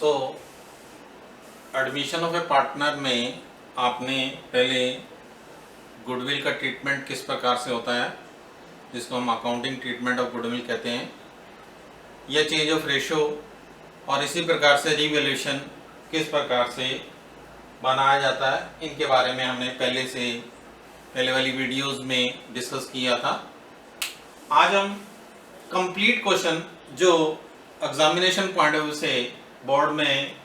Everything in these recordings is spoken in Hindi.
तो एडमिशन ऑफ ए पार्टनर में आपने पहले गुडविल का ट्रीटमेंट किस प्रकार से होता है, जिसको हम अकाउंटिंग ट्रीटमेंट ऑफ गुडविल कहते हैं, यह चेंज ऑफ रेशो और इसी प्रकार से रिवैल्यूएशन किस प्रकार से बनाया जाता है, इनके बारे में हमने पहले वाली वीडियोस में डिस्कस किया था। आज हम कंप्लीट क्वेश्चन जो एग्जामिनेशन पॉइंट ऑफ व्यू से बोर्ड में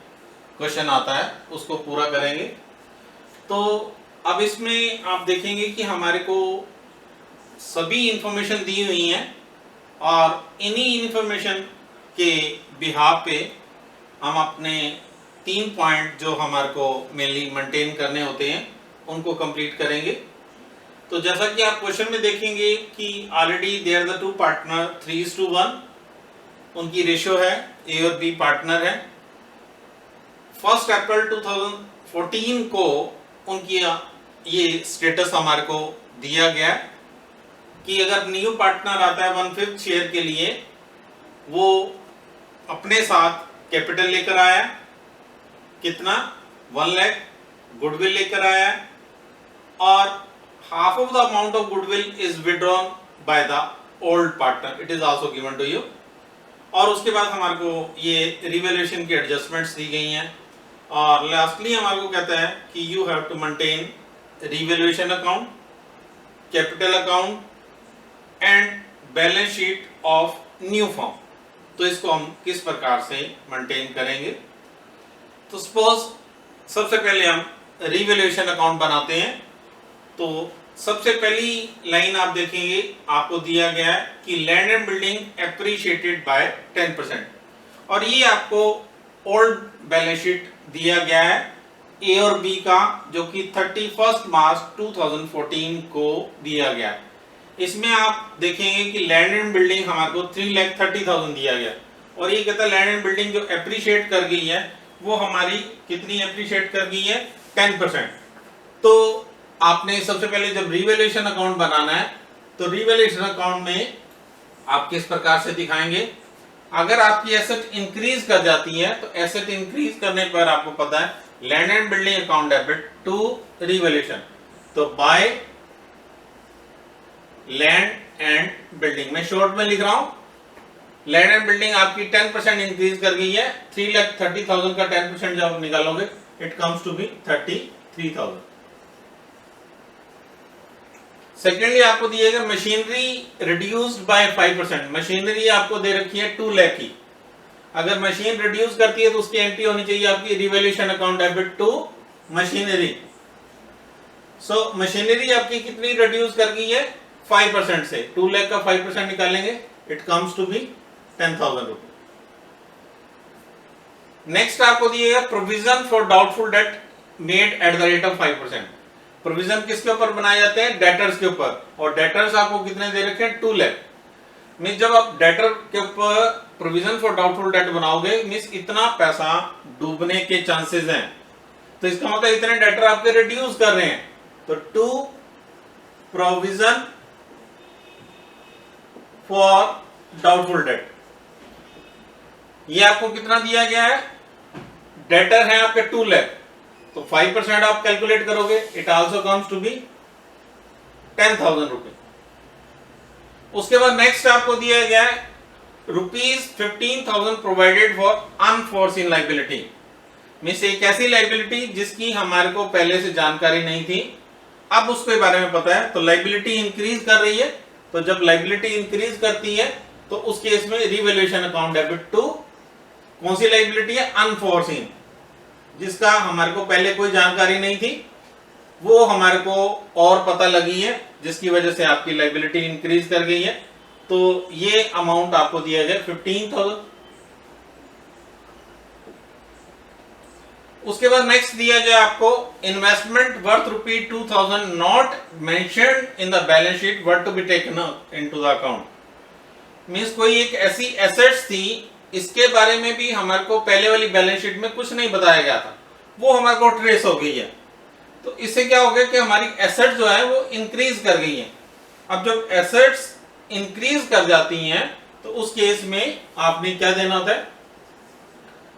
क्वेश्चन आता है उसको पूरा करेंगे। तो अब इसमें आप देखेंगे कि हमारे को सभी इंफॉर्मेशन दी हुई हैं और इन्हीं इंफॉर्मेशन के बिहाफ पे हम अपने 3 पॉइंट जो हमारे को मेनली मेंटेन करने होते हैं उनको कंप्लीट करेंगे। तो जैसा कि आप क्वेश्चन में देखेंगे कि already they are the 2 partner 3:1, उनकी रेशियो है, ए और बी पार्टनर है। 1 अप्रैल 2014 को उनकी ये स्टेटस हमारे को दिया गया कि अगर न्यू पार्टनर आता है 1/5 शेयर के लिए, वो अपने साथ कैपिटल लेकर आया, कितना 1 लाख गुडविल लेकर आया और half of the amount of goodwill is withdrawn by the old partner, it is also given to you। और उसके बाद हमारे को ये रिवैल्यूएशन की एडजस्टमेंट्स दी गई हैं और लास्टली हमारे को कहता है कि you have to maintain revaluation account, capital account and balance sheet of new firm. तो इसको हम किस प्रकार से मेंटेन करेंगे। तो सपोज सबसे पहले हम रिवैल्यूएशन अकाउंट बनाते हैं। तो सबसे पहली लाइन आप देखेंगे, आपको दिया गया है कि land and building appreciated by 10%, और ये आपको ओल्ड बैलेंस शीट दिया गया है ए और बी का, जो कि 31 मार्च 2014 को दिया गया है। इसमें आप देखेंगे कि लैंड एंड बिल्डिंग हमारे को 3,30,000 दिया गया और ये कहता है लैंड एंड बिल्डिंग जो एप्रिशिएट कर गई है वो हमारी कितनी एप्रिशिएट कर गई है, 10%। तो आपने सबसे पहले जब रिवैल्यूएशन अकाउंट बनाना है तो रिवैल्यूएशन अकाउंट में आप किस प्रकार से दिखाएंगे। अगर आपकी एसेट इंक्रीज कर जाती है तो एसेट इंक्रीज करने पर आपको पता है land and building account debit to revaluation. तो बाय लैंड एंड बिल्डिंग, मैं शॉर्ट में लिख रहा हूं, लैंड एंड बिल्डिंग आपकी 10% इंक्रीज कर गई है। 3,30,000 का 10% जब निकालोगे it comes to be 33,000। Secondly आपको दिएगा मशीनरी रिड्यूस्ड बाय 5%। मशीनरी आपको दे रखी है 2 लाख की। अगर मशीन रिड्यूस करती है तो उसकी एंट्री होनी चाहिए आपकी revaluation account debit to machinery. So machinery आपकी कितनी रिड्यूस कर गई है, 5% से। 2 लाख का 5% निकालेंगे इट कम्स टू बी 10,000 रुपए। नेक्स्ट आपको दिएगा provision for doubtful debt made at the rate of 5%। Provision किसके ऊपर बनाए जाते हैं, डेटर्स के ऊपर, और डेटर्स आपको कितने दे रखे हैं, 2 लाख। मींस जब आप डेटर के ऊपर प्रोविजन फॉर डाउटफुल डेट बनाओगे मींस इतना पैसा डूबने के चांसेस हैं, तो इसका मतलब इतने डेटर आपके रिड्यूस कर रहे हैं। तो to provision for doubtful debt, ये आपको कितना दिया गया है, डेटर है आपके 2 लाख, तो 5% आप कैलकुलेट करोगे it also comes to be 10,000 रुपए। उसके बाद नेक्स्ट आपको दिया गया है ₹15,000 provided for unforeseen liability. Means एक ऐसी लायबिलिटी जिसकी हमारे को पहले से जानकारी नहीं थी, अब उसके बारे में पता है। तो लायबिलिटी इंक्रीज कर रही है, तो जब लायबिलिटी इंक्रीज करती है तो उस केस में रिवैल्यूएशन अकाउंट डेबिट टू कौन सी लायबिलिटी है, अनफोर्सीन, जिसका हमारे को पहले कोई जानकारी नहीं थी, वो हमारे को और पता लगी है, जिसकी वजह से आपकी लायबिलिटी इंक्रीज कर गई है। तो ये अमाउंट आपको दिया गया 15,000। उसके बाद नेक्स्ट दिया गया आपको investment worth ₹2,000 not mentioned in the balance sheet were to be taken into the account. Means कोई एक ऐसी एसेट्स थी, इसके बारे में भी हमारे को पहले वाली बैलेंस शीट में कुछ नहीं बताया गया था, वो हमारे को ट्रेस हो गई है। तो इससे क्या हो गया कि हमारी एसेट जो है वो इंक्रीज कर गई है। अब जब एसेट्स इंक्रीज कर जाती हैं तो उस केस में आपने क्या देना होता है,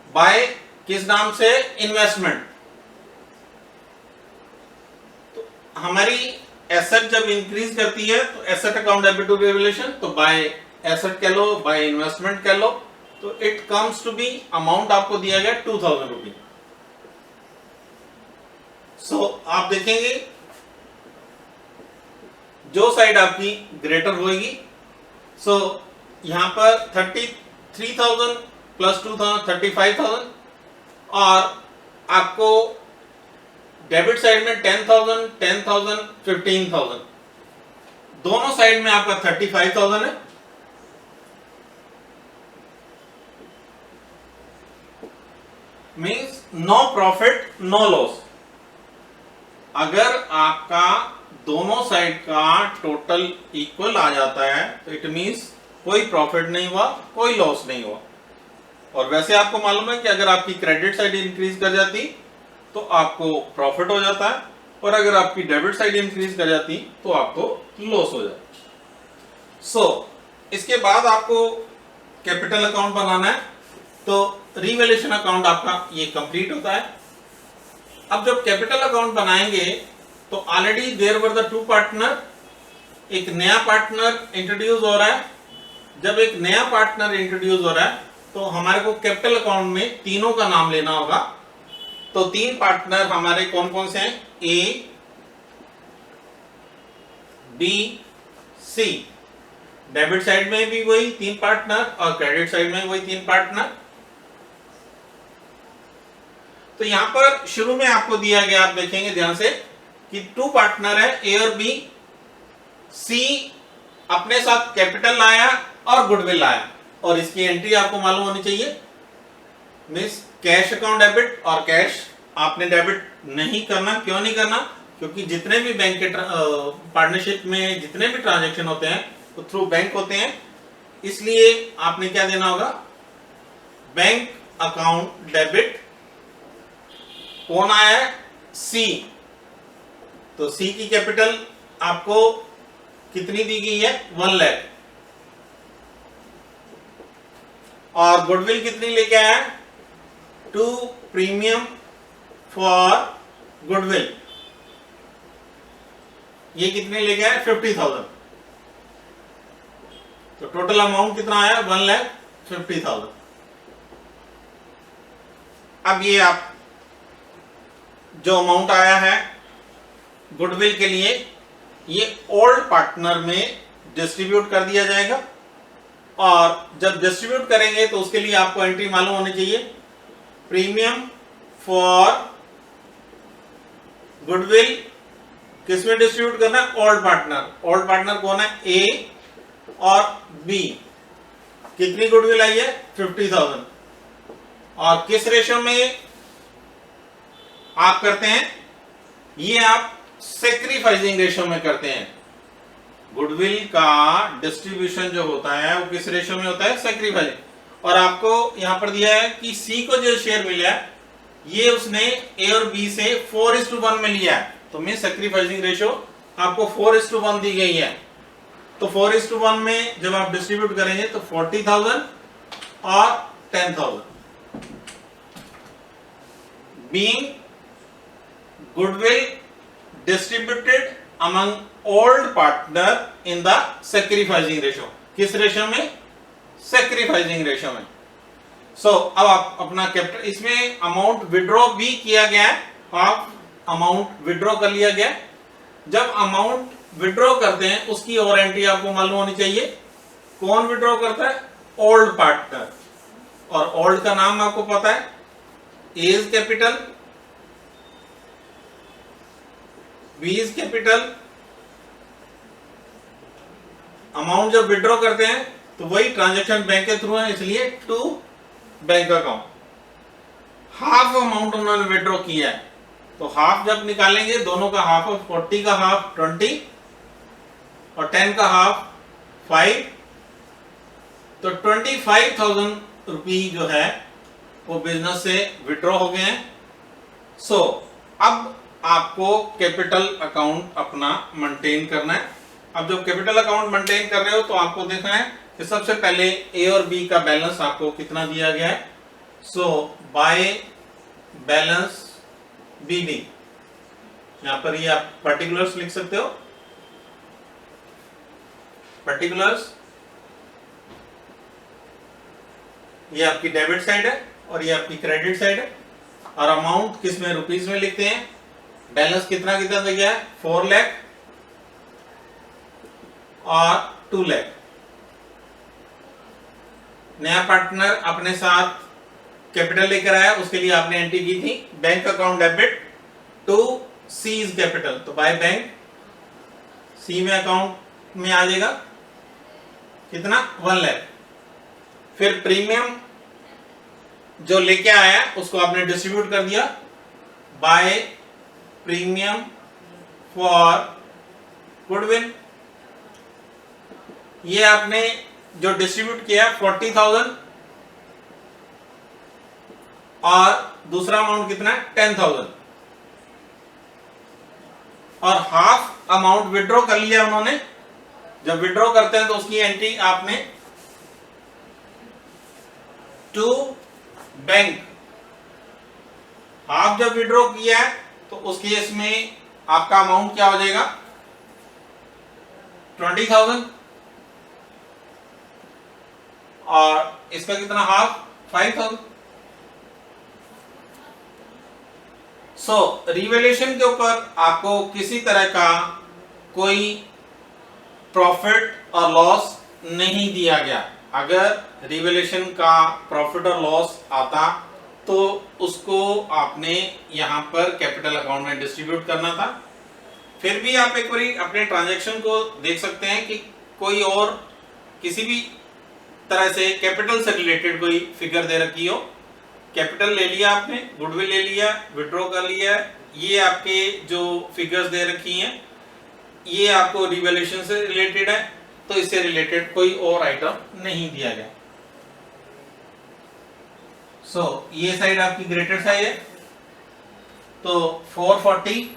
बाय किस नाम से? इन्वेस्टमेंट। तो हमारी एसेट जब इंक्रीज करती है तो asset account debit to revaluation, तो बाय एसेट कह लो, बाय इन्वेस्टमेंट कह लो, तो it comes to be, amount आपको दिया गया 2000 रुपी। सो आप देखेंगे जो साइड आपकी ग्रेटर होगी, सो यहां पर 33,000 प्लस 2,000 35,000, और आपको डेबिट साइड में 10,000 10,000 15,000, दोनों साइड में आपका 35,000 है। Means no profit no loss. अगर आपका दोनों साइड का टोटल इक्वल आ जाता है तो इट मीन्स कोई प्रॉफिट नहीं हुआ, कोई लॉस नहीं हुआ। और वैसे आपको मालूम है कि अगर आपकी क्रेडिट साइड इंक्रीज कर जाती तो आपको प्रॉफिट हो जाता है, और अगर आपकी डेबिट साइड इंक्रीज कर जाती तो आपको लॉस हो जाता। सो इसके बाद आपको कैपिटल अकाउंट बनाना है, तो रिवैल्यूएशन अकाउंट आपका ये कंप्लीट होता है। अब जब कैपिटल अकाउंट बनाएंगे तो already there were the two partner, एक नया पार्टनर इंट्रोड्यूस हो रहा है। जब एक नया पार्टनर इंट्रोड्यूस हो रहा है तो हमारे को कैपिटल अकाउंट में तीनों का नाम लेना होगा। तो तीन पार्टनर हमारे कौन कौन से हैं? ए, बी, सी। डेबिट साइड में भी वही तीन पार्टनर और क्रेडिट साइड में वही तीन पार्टनर। तो यहां पर शुरू में आपको दिया गया, आप देखेंगे ध्यान से कि टू पार्टनर है ए और बी। सी अपने साथ कैपिटल लाया और गुडविल लाया, और इसकी एंट्री आपको मालूम होनी चाहिए। मींस कैश अकाउंट डेबिट और कैश आपने डेबिट नहीं करना। क्यों नहीं करना? क्योंकि जितने भी बैंक के पार्टनरशिप में जितने भी ट्रांजैक्शन होते हैं वो थ्रू बैंक होते हैं, इसलिए आपने क्या देना होगा? Bank account debit. कौन आया है? सी। तो सी की कैपिटल आपको कितनी दी गई है? 1 लाख। और गुडविल कितनी लेके आया? 2 प्रीमियम फॉर गुडविल। ये कितने लेके आया? 50,000। तो टोटल अमाउंट कितना आया? 1,50,000। अब ये आप जो अमाउंट आया है गुडविल के लिए, ये ओल्ड पार्टनर में डिस्ट्रीब्यूट कर दिया जाएगा। और जब डिस्ट्रीब्यूट करेंगे तो उसके लिए आपको एंट्री मालूम होनी चाहिए। प्रीमियम फॉर गुडविल किसमें डिस्ट्रीब्यूट करना है? Old partner. ओल्ड पार्टनर कौन है? ए और बी। कितनी गुडविल आई है? 50,000। और किस रेशियो में आप करते हैं? ये आप सैक्रिफाइसिंग रेशियो में करते हैं। गुडविल का डिस्ट्रीब्यूशन जो होता है वो किस रेशियो में होता है? सैक्रिफाइसिंग। और आपको यहां पर दिया है कि सी को जो शेयर मिला है ये उसने ए और बी से 4:1 में लिया है। तो मीन सैक्रिफाइसिंग रेशियो आपको 4:1 दी गई है। तो 4:1 में जब आप डिस्ट्रीब्यूट करेंगे तो 40,000 और 10,000। Being goodwill distributed among old partner in the sacrificing ratio। किस रेशियो में? sacrificing रेशियो में। अब आप अपना कैपिटल, इसमें अमाउंट विड्रॉ भी किया गया है, हाफ अमाउंट विड्रॉ कर लिया गया। जब अमाउंट विड्रॉ करते हैं उसकी और एंट्री आपको मालूम होनी चाहिए। कौन विड्रॉ करता है? Old partner. और ओल्ड का नाम आपको पता है, A is capital, B is capital. Amount जब विड्रॉ करते हैं तो वही ट्रांजैक्शन बैंक के थ्रू है, इसलिए to bank account. Half amount उन्होंने विड्रॉ किया है, तो हाफ जब निकालेंगे दोनों का हाफ, 40 का हाफ 20 और 10 का हाफ 5, तो 25,000 रुपी जो है वो बिजनेस से विड्रॉ हो गए हैं। अब आपको कैपिटल अकाउंट अपना मेंटेन करना है। अब जब कैपिटल अकाउंट मेंटेन कर रहे हो तो आपको देखना है कि सबसे पहले ए और बी का बैलेंस आपको कितना दिया गया है। बाय बैलेंस BD, यहां पर ये आप पर्टिकुलर्स लिख सकते हो, पर्टिकुलर्स, ये आपकी डेबिट साइड है और ये आपकी क्रेडिट साइड है। और अमाउंट किस में, रुपीस में लिखते हैं। बैलेंस कितना कितना गया है, 4 लाख और 2 लाख। नया पार्टनर अपने साथ कैपिटल लेकर आया, उसके लिए आपने एंट्री की थी bank account debit to C's capital, तो बाय बैंक सी में अकाउंट में आ जाएगा कितना, 1 लाख। फिर प्रीमियम जो लेके आया उसको आपने डिस्ट्रीब्यूट कर दिया बाय प्रीमियम फॉर गुडविल। ये आपने जो डिस्ट्रीब्यूट किया 40,000 और दूसरा अमाउंट कितना है 10,000, और हाफ अमाउंट विड्रॉ कर लिया उन्होंने। जब विड्रॉ करते हैं तो उसकी एंट्री आपने टू बैंक, हाफ जब विड्रॉ किया है तो उस केस में आपका अमाउंट क्या हो जाएगा 20,000, और इसका कितना हाफ 5,000। सो रिवैल्यूएशन के ऊपर आपको किसी तरह का कोई प्रॉफिट और लॉस नहीं दिया गया। अगर रिवैल्यूएशन का प्रॉफिट और लॉस आता तो उसको आपने यहां पर कैपिटल अकाउंट में डिस्ट्रीब्यूट करना था। फिर भी आप एक बार अपने ट्रांजैक्शन को देख सकते हैं कि कोई और किसी भी तरह से कैपिटल से रिलेटेड कोई फिगर दे रखी हो, कैपिटल ले लिया आपने, गुडविल ले लिया, विड्रॉ कर लिया, ये आपके जो फिगर्स दे रखी हैं ये आपको रिवैल्यूएशन से रिलेटेड है, तो इससे रिलेटेड कोई और आइटम नहीं दिया गया। सो ये साइड आपकी ग्रेटर साइड है, तो 440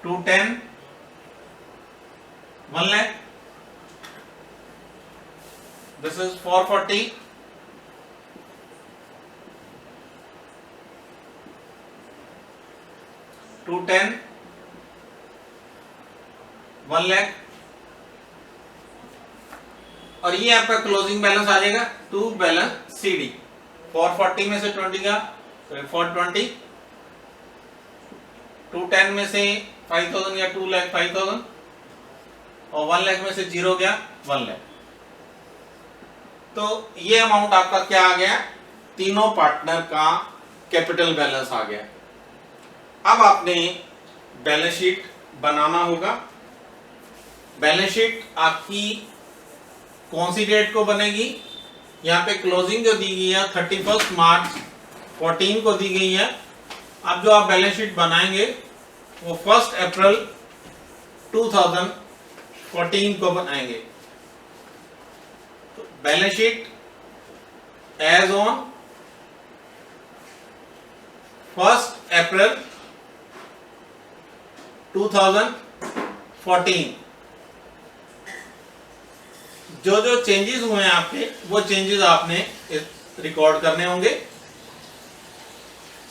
210 1 लाख, दिस इज 440 210 1 लाख, और ये आपका क्लोजिंग बैलेंस आ जाएगा टू बैलेंस CD। 440 में से 20 का 420, 210 में से 5,000 या 2 लाख 5,000, और 1 लाख में से 0 गया 1 लाख। तो ये अमाउंट आपका क्या आ गया, तीनों पार्टनर का कैपिटल बैलेंस आ गया। अब आपने बैलेंस शीट बनाना होगा। बैलेंस शीट आपकी कौन सी डेट को बनेगी, यहाँ पे क्लोजिंग जो दी गई है 31 मार्च 14 को दी गई है। अब जो आप बैलेंस शीट बनाएंगे वो 1 अप्रैल 2014 को बनाएंगे। तो बैलेंस शीट एज ऑन 1 अप्रैल 2014, जो जो चेंजेस हुए हैं आपके वो चेंजेस आपने रिकॉर्ड करने होंगे।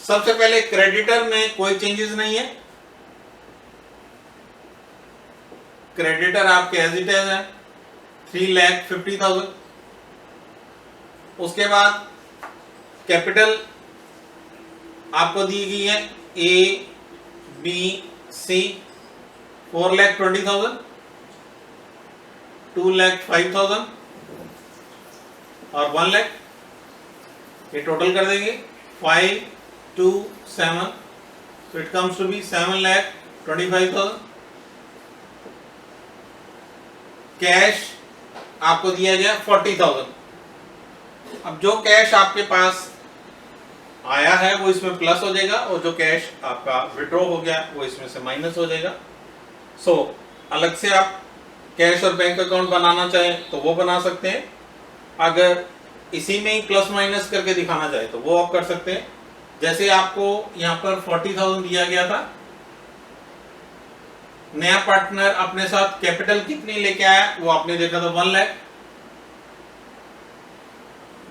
सबसे पहले क्रेडिटर में कोई चेंजेस नहीं है, क्रेडिटर आपके एज इट इज है 3,50,000। उसके बाद कैपिटल आपको दी गई है ABC 4,20,000, 2,05,000 और 1 लाख, ये टोटल कर देंगे 527, so it comes to be 7,25,000। Cash आपको दिया गया 40,000। अब जो कैश आपके पास आया है वो इसमें प्लस हो जाएगा, और जो कैश आपका विड्रॉ हो गया वो इसमें से माइनस हो जाएगा। सो अलग से आप कैश और बैंक अकाउंट बनाना चाहें तो वो बना सकते हैं, अगर इसी में ही प्लस माइनस करके दिखाना चाहे तो वो आप कर सकते हैं। जैसे आपको यहाँ पर 40,000 दिया गया था, नया पार्टनर अपने साथ कैपिटल कितनी लेके आया वो आपने देखा था 1 लाख,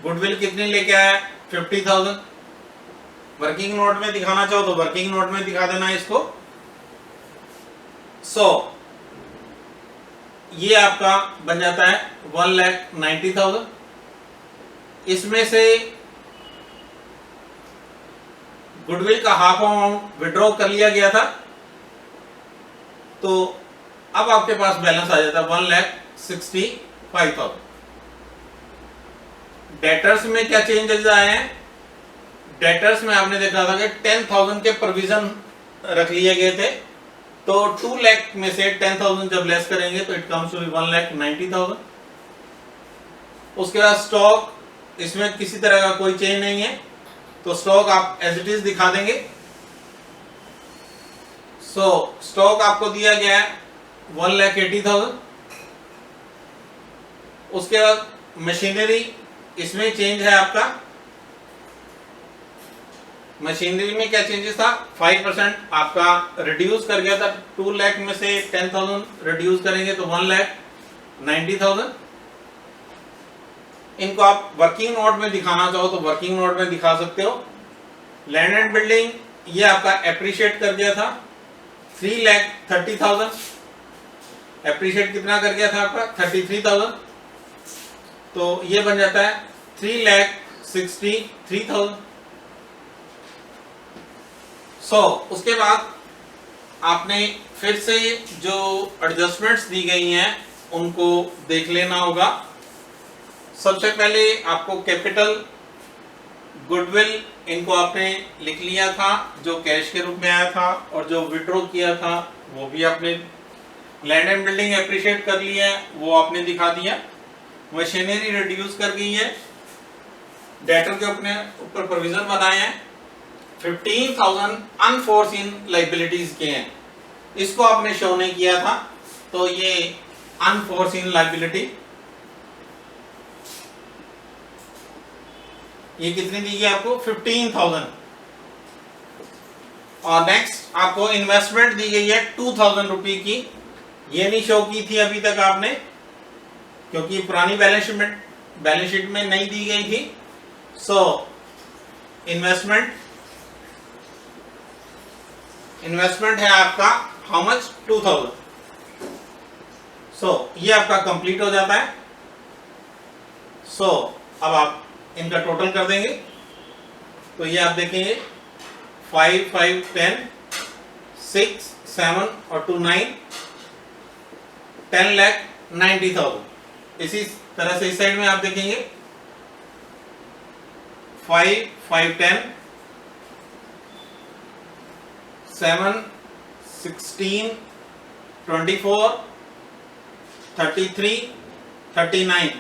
गुडविल कितनी लेके आया 50,000। वर्किंग नोट में दिखाना चाहो तो वर्किंग नोट में दिखा देना इसको। ये आपका बन जाता है 1,90,000। इसमें से गुडविल का हाफ अमाउंट विड्रॉ कर लिया गया था, तो अब आपके पास बैलेंस आ जाता है 1,65,000। डेटर्स में क्या चेंजेस आए हैं? डेटर्स में आपने देखा था कि 10,000 के प्रोविजन रख लिए गए थे, तो 2 लाख में से 10,000 जब लेस करेंगे तो इट कम्स टू 1,90,000। उसके बाद स्टॉक, इसमें किसी तरह का कोई चेंज नहीं है, तो स्टॉक आप एज इट इज दिखा देंगे। स्टॉक आपको दिया गया है 1,80,000। उसके बाद मशीनरी, इसमें चेंज है आपका। मशीनरी में क्या चेंजेस था? 5% आपका रिड्यूस कर गया था। 2 लाख में से 10,000 रिड्यूस करेंगे तो 1,90,000। इनको आप वर्किंग नोट में दिखाना चाहो तो वर्किंग नोट में दिखा सकते हो। लैंड एंड बिल्डिंग, ये आपका एप्रिशिएट कर गया था 3,30,000। एप्रिशिएट कितना कर गया था आपका? 33,000। तो ये बन जाता है 3,63,000। उसके बाद आपने फिर से जो एडजस्टमेंट्स दी गई हैं उनको देख लेना होगा। सबसे पहले आपको कैपिटल, गुडविल, इनको आपने लिख लिया था जो कैश के रूप में आया था, और जो विड्रॉ किया था वो भी आपने। लैंड एंड बिल्डिंग एप्रिशिएट कर लिया है, वो आपने दिखा दिया। मशीनरी रिड्यूस कर गई है। डेटर के अपने ऊपर प्रोविजन बनाए हैं। 15,000 अनफोर्सिन लाइबिलिटीज के हैं, इसको आपने शो नहीं किया था, तो ये अनफोर्सिन लाइबिलिटी ये कितनी दी गई आपको? 15,000। और नेक्स्ट आपको इन्वेस्टमेंट दी गई है 2,000 रुपए की। ये नहीं शो की थी अभी तक आपने, क्योंकि पुरानी बैलेंस शीट में नहीं दी गई थी। इन्वेस्टमेंट है आपका हाउ मच? 2,000। ये आपका कंप्लीट हो जाता है। अब आप इनका टोटल कर देंगे तो ये आप देखेंगे 5, 5, 10, 6, 7 और 2, 9, 10,90,000। इसी तरह से इस साइड में आप देखेंगे 5, 5, 10, 7, 16, 24, 33, 39,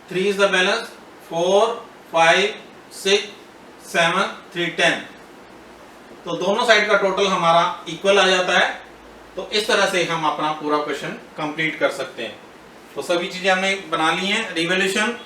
3 is the balance, 4, 5, 6, 7, 3, 10। तो दोनों साइड का टोटल हमारा इक्वल आ जाता है। तो इस तरह से हम अपना पूरा क्वेश्चन कंप्लीट कर सकते हैं। तो सभी चीजें हमने बना ली हैं। रिवोल्यूशन